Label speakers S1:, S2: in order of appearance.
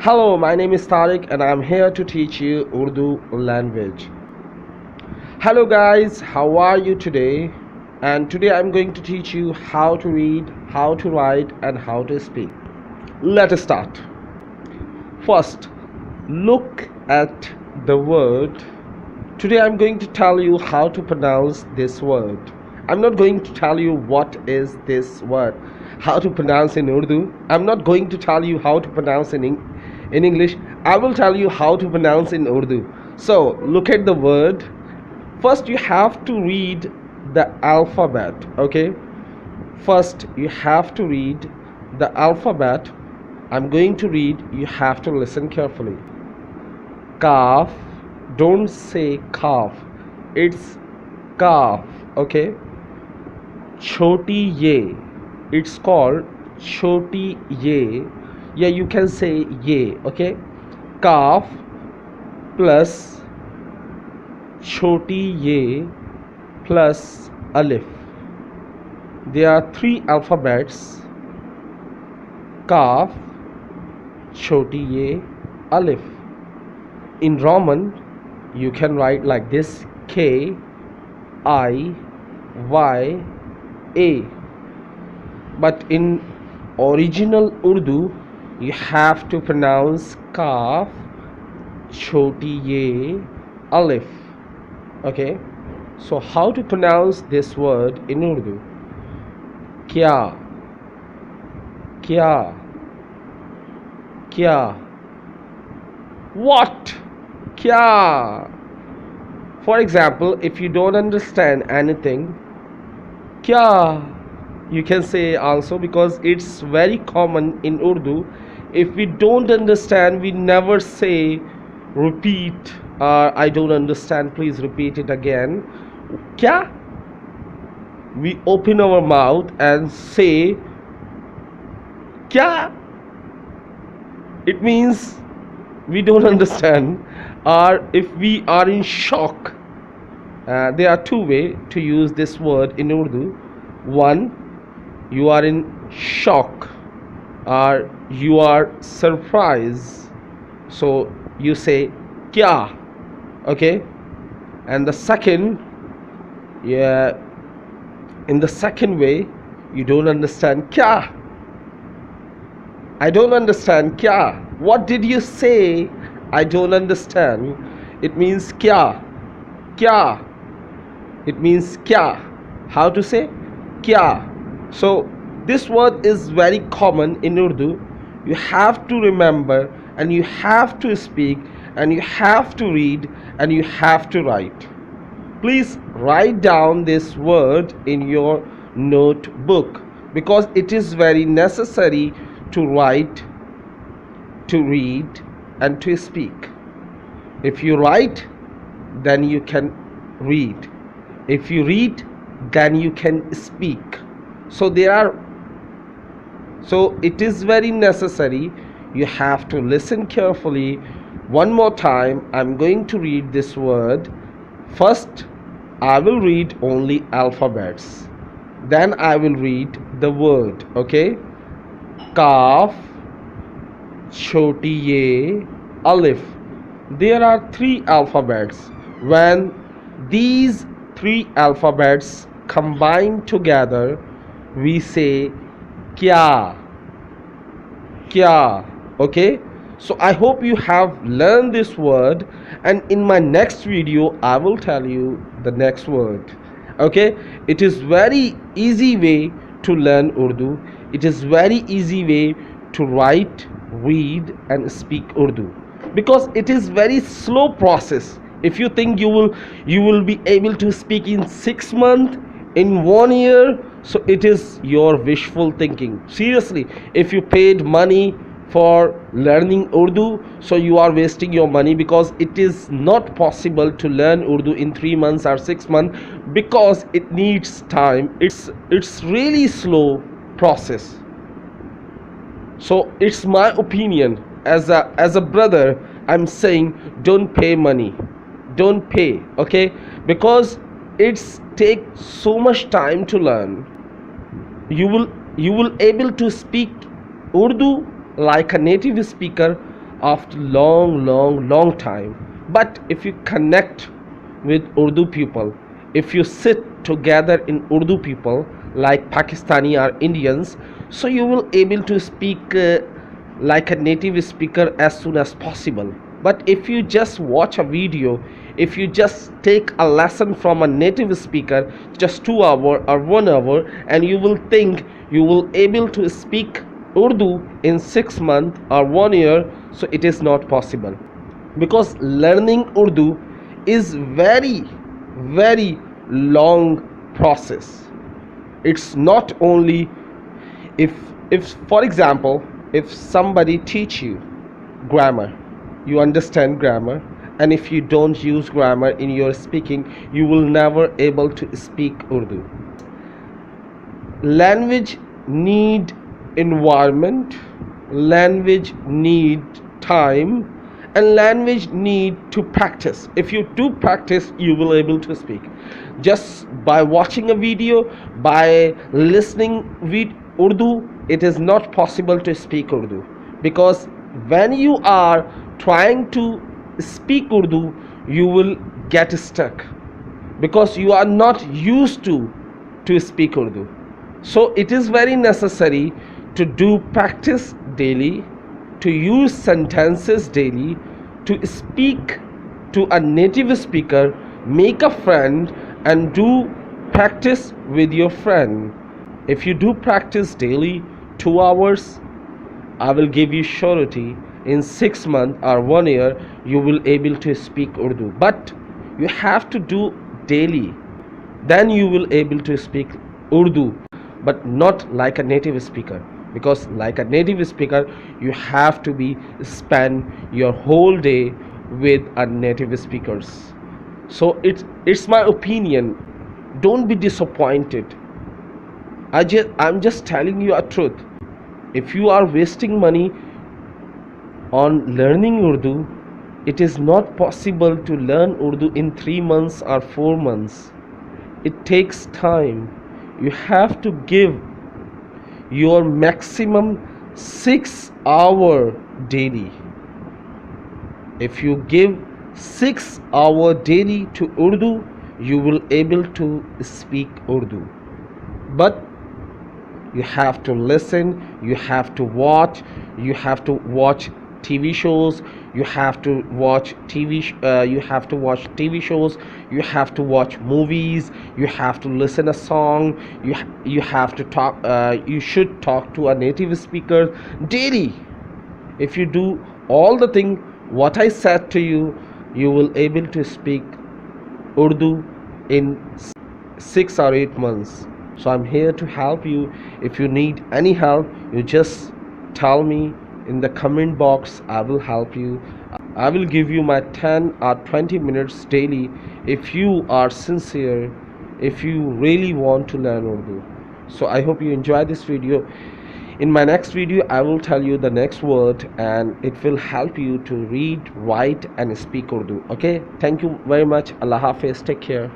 S1: Hello, my name is TARIQ and I'm here to teach you Urdu language. Hello guys, how are you today? And today I'm going to teach you how to read, how to write and how to speak. Let us start. First, look at the word. Today I'm going to tell you how to pronounce this word. I'm not going to tell you what is this word, how to pronounce in Urdu. I'm not going to tell you how to pronounce in English. I will tell you how to pronounce in Urdu. So look at the word. First you have to read the alphabet, okay? First you have to read the alphabet. I'm going to read, you have to listen carefully. Kaf, don't say calf, it's calf, okay? Choti ye, it's called choti ye. Yeah, you can say ye, okay? Kaf plus choti ye plus alif. There are three alphabets: Kaf, choti ye, alif. In Roman you can write like this: K I Y A. But in original Urdu you have to pronounce Kaf, choti ye, alif. Okay, so how to pronounce this word in Urdu? Kya, kya, kya. What? Kya. For example, if you don't understand anything, kya, you can say also, because it's very common in Urdu. If we don't understand, we never say repeat, I don't understand, please repeat it again. Kya? We open our mouth and say kya. It means we don't understand, or if we are in shock. There are two ways to use this word in Urdu. One, you are in shock or you are surprised, so you say kya, okay? And the second, yeah, in the second way, you don't understand. Kya? I don't understand. Kya? What did you say? I don't understand. It means kya. Kya. It means kya. How to say? Kya. So this word is very common in Urdu. You have to remember, and you have to speak, and you have to read, and you have to write. Please write down this word in your notebook, because it is very necessary to write, to read and to speak. If you write, then you can read. If you read, then you can speak. So it is very necessary. You have to listen carefully. One more time, I'm going to read this word. First I will read only alphabets, then I will read the word, okay? Kaf, choti ye, alif. There are three alphabets. When these three alphabets combine together, we say kya, kya, okay? So I hope you have learned this word, and in my next video I will tell you the next word, okay? It is very easy way to learn Urdu. It is very easy way to write, read and speak Urdu, because it is very slow process. If you think you will be able to speak in 6 months, in 1 year, so it is your wishful thinking. Seriously, if you paid money for learning Urdu, so you are wasting your money, because it is not possible to learn Urdu in 3 months or 6 months, because it needs time. It's really slow process. So it's my opinion, as a brother, I'm saying don't pay money, don't pay, okay? Because it's take so much time to learn. You will able to speak Urdu like a native speaker after long time. But if you connect with Urdu people, if you sit together in Urdu people like Pakistani or Indians, so you will able to speak like a native speaker as soon as possible. But if you just watch a video, if you just take a lesson from a native speaker just 2 hours or 1 hour, and you will think you will able to speak Urdu in 6 months or 1 year, so it is not possible, because learning Urdu is very long process. It's not only if for example, if somebody teach you grammar, you understand grammar, and if you don't use grammar in your speaking, you will never able to speak Urdu. Language need environment, language need time, and language need to practice. If you do practice, you will able to speak. Just by watching a video, by listening with Urdu, it is not possible to speak Urdu, because when you are trying to speak Urdu, you will get stuck, because you are not used to speak Urdu. So it is very necessary to do practice daily, to use sentences daily, to speak to a native speaker, make a friend, and do practice with your friend. If you do practice daily 2 hours, I will give you surety in 6 months or 1 year you will able to speak Urdu. But you have to do daily, then you will able to speak Urdu, but not like a native speaker, because like a native speaker you have to be spend your whole day with a native speakers. So it's my opinion. Don't be disappointed. I'm just telling you a truth. If you are wasting money on learning Urdu, it is not possible to learn Urdu in 3 months or 4 months. It takes time. You have to give your maximum 6 hours daily. If you give 6 hours daily to Urdu, you will able to speak Urdu. But you have to listen, you have to watch TV shows, you have to watch TV shows, you have to watch movies, you have to listen a song, you have to talk, you should talk to a native speaker daily. If you do all the thing what I said to you, you will able to speak Urdu in 6 or 8 months. So I'm here to help you. If you need any help, you just tell me in the comment box. I will help you. I will give you my 10 or 20 minutes daily if you are sincere, if you really want to learn Urdu. So I hope you enjoy this video. In my next video, I will tell you the next word, and it will help you to read, write, and speak Urdu. Okay? Thank you very much. Allah Hafiz. Take care.